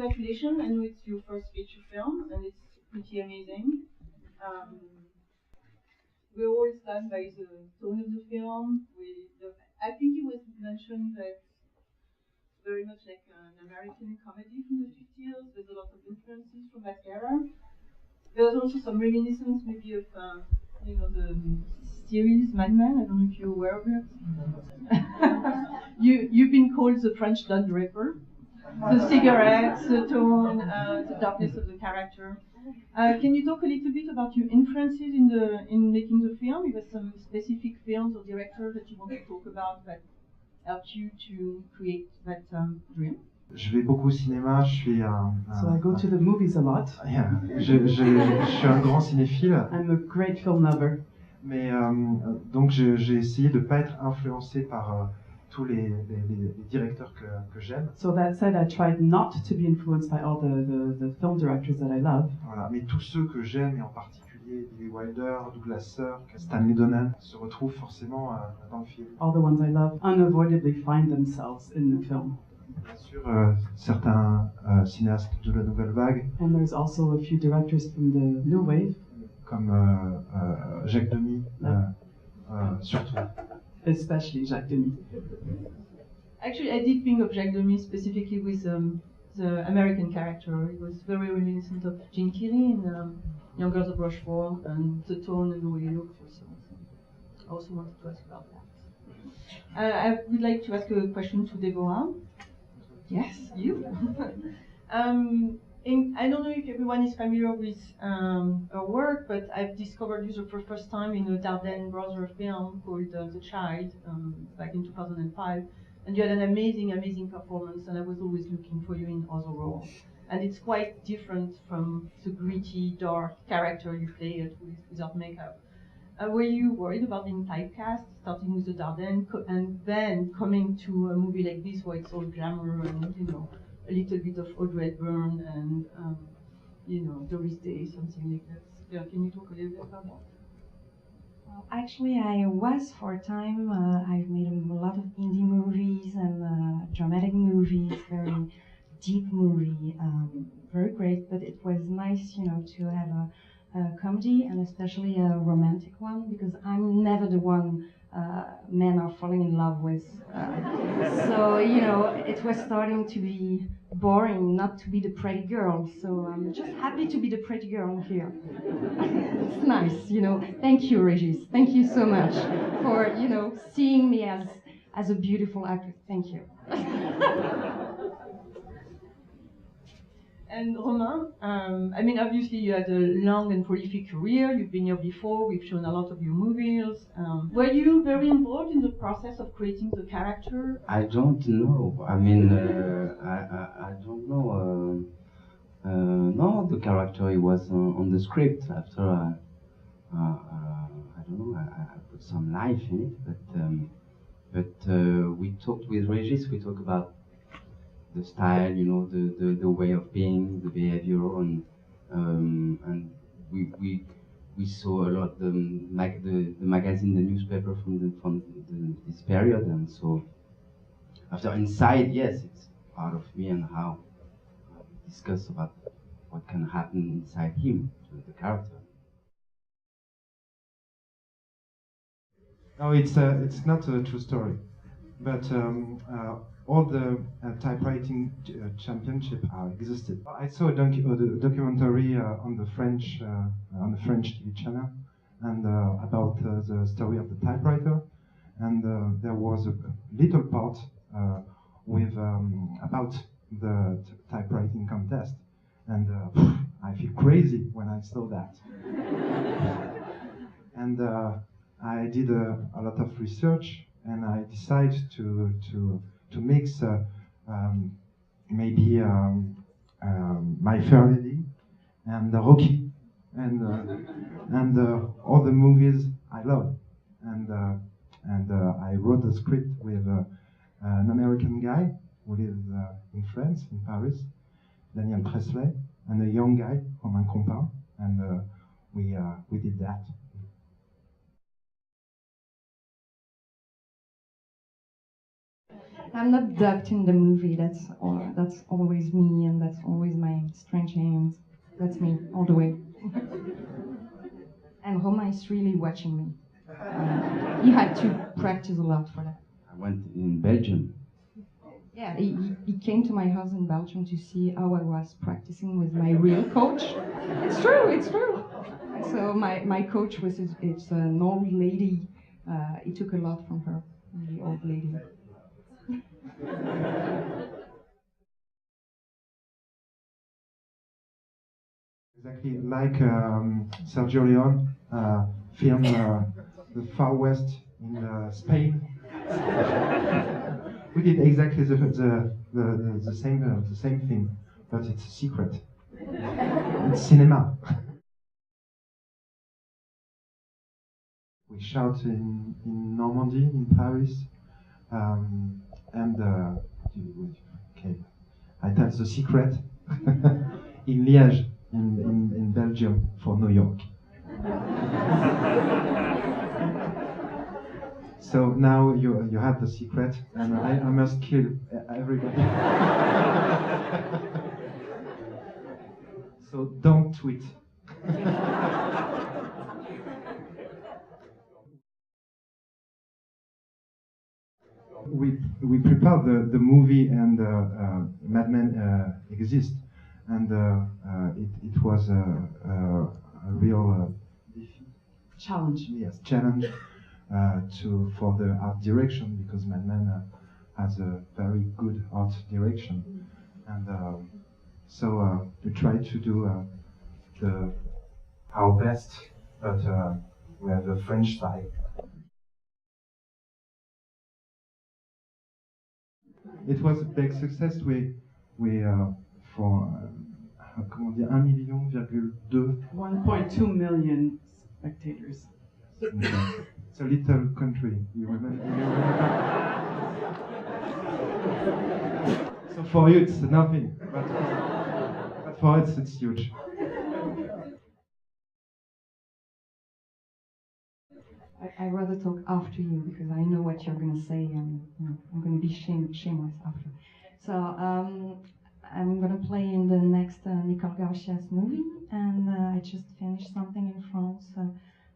congratulations. I know it's your first feature film, and it's pretty amazing. We're all stunned by the tone of the film. I think it was mentioned that very much like an American comedy from the 50s. There's a lot of influences from that era. There's also some reminiscence maybe of, the series Mad Men. I don't know if you're aware of it. You've been called the French Don Draper. The cigarettes, the tone, the darkness of the character. Can you talk a little bit about your influences in making the film? If there's some specific films or directors that you want to talk about that helped you to create that dream? Je vais beaucoup au cinéma, je suis So I go to the movies a lot. Je suis un grand cinéphile. I'm a great film lover. Mais donc j'ai essayé de ne pas être influencé par tous les directeurs que j'aime. So that said, I tried not to be influenced by all the film directors that I love. Voilà, mais tous ceux que j'aime, et en particulier Billy Wilder, Douglas Sirk, Stanley Donen, se retrouvent forcément dans le film. All the ones I love unavoidably find themselves in the film. Bien sûr, certains cinéastes de la nouvelle vague. And there's also a few directors from the new wave. Comme Jacques Demy, surtout. Especially Jacques Demy. Actually, I did think of Jacques Demy specifically with the American character. It was very reminiscent of Gene Kelly in Young Girls of Rochefort, and the tone and the way he looked also. I also wanted to ask about that. I would like to ask a question to Déborah. Yes, you. I don't know if everyone is familiar with her work, but I've discovered you for the first time in a Dardenne brother film called The Child, back in 2005. And you had an amazing performance, and I was always looking for you in other roles. And it's quite different from the gritty, dark character you played without makeup. Were you worried about being typecast, starting with the Dardenne, and then coming to a movie like this where it's all glamour and, a little bit of Audrey Hepburn and, Duris Day, something like that? Yeah, can you talk a little bit about that? Well, actually, I was for a time. I've made a lot of indie movies and dramatic movies, very deep movie, very great. But it was nice, to have a comedy and especially a romantic one, because I'm never the one men are falling in love with. So, it was starting to be boring not to be the pretty girl. So I'm just happy to be the pretty girl here. It's nice, Thank you, Régis. Thank you so much for, seeing me as a beautiful actress. Thank you. And Romain, obviously you had a long and prolific career. You've been here before. We've shown a lot of your movies. Were you very involved in the process of creating the character? I don't know. I don't know. No, the character he was on the script. After I don't know. I put some life in it, but we talked with Régis. We talked about the style, the way of being, the behavior, and we saw a lot the magazine, the newspaper from this period, and so after Inside, yes, it's part of me and how we discuss about what can happen inside him, to the character. No, it's not a true story, but all the typewriting championship existed. I saw a documentary on the French TV channel, and about the story of the typewriter, and there was a little part with about the typewriting contest, and I feel crazy when I saw that. And I did a lot of research, and I decided to mix maybe My Fair Lady and Rocky and all the movies I love, and I wrote the script with an American guy who lives in France, in Paris, Daniel Presley, and a young guy, Romain, and we did that. I'm not dubbed in the movie. That's always me, and that's always my strange hands. That's me all the way. And Romain is really watching me. He had to practice a lot for that. I went in Belgium. Yeah, he came to my house in Belgium to see how I was practicing with my real coach. It's true, it's true. So my coach it's an old lady. He took a lot from her, the old lady. Exactly like Sergio Leone filmed the Far West in Spain. We did exactly the same thing, but it's a secret. It's cinema. We shot in Normandy, in Paris, okay, I tell the secret. In Liège, in Belgium, for New York. So now you have the secret, and I must kill everybody. So don't tweet. We prepared the movie, and Mad Men exists, and it was a real Challenge. Yes, challenge for the art direction, because Mad Men has a very good art direction, and so we tried to do our best, but we have a French style. It was a big success. We for comment dire 1.2 million spectators. It's a little country. You remember? So for you it's nothing, but for us it's huge. I'd rather talk after you because I know what you're going to say, and I'm going to be shameless after. So I'm going to play in the next Nicole Garcia's movie, and I just finished something in France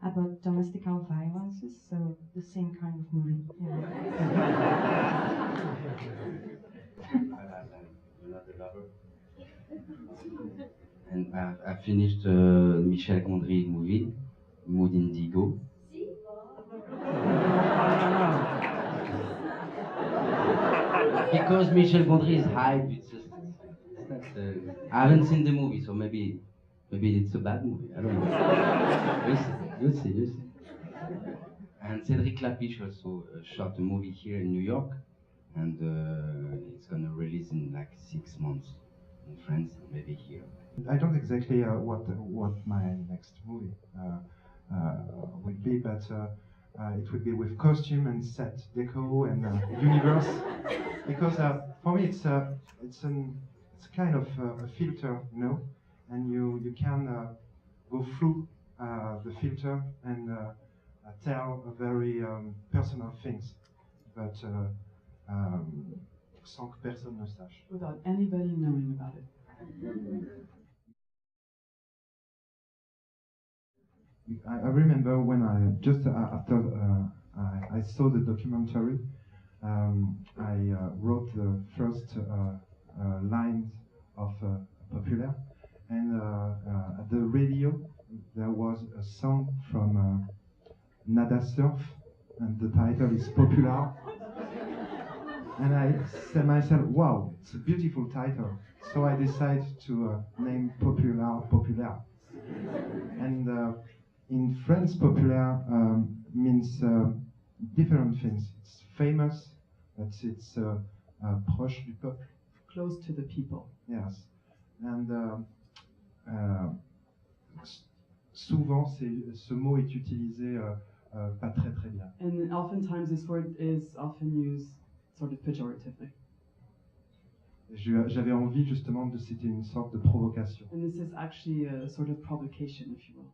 about domestic violences, so the same kind of movie. Another lover. And I finished Michel Gondry movie, Mood Indigo. Because Michel Gondry is hype, it's not. I haven't seen the movie, so maybe it's a bad movie. I don't know. You'll see. And Cédric Lapiche also shot a movie here in New York, and it's gonna release in like 6 months in France, and maybe here. I don't exactly what my next movie will be, but it will be with costume and set deco and universe, because for me it's kind of a filter, and you can go through the filter and tell a very personal things, but sans que personne ne sache. Without anybody knowing about it. I remember when just after I saw the documentary, I wrote the first lines of Populaire, and at the radio there was a song from Nada Surf, and the title is Populaire. And I said myself, wow, it's a beautiful title. So I decided to name Populaire. And in France, Populaire means different things. It's famous, but it's proche du peuple. Close to the people. Yes. And souvent, ce mot est utilisé pas très très bien. And oftentimes this word is often used sort of pejoratively. J'avais envie justement c'était une sorte de provocation. And this is actually a sort of provocation, if you will.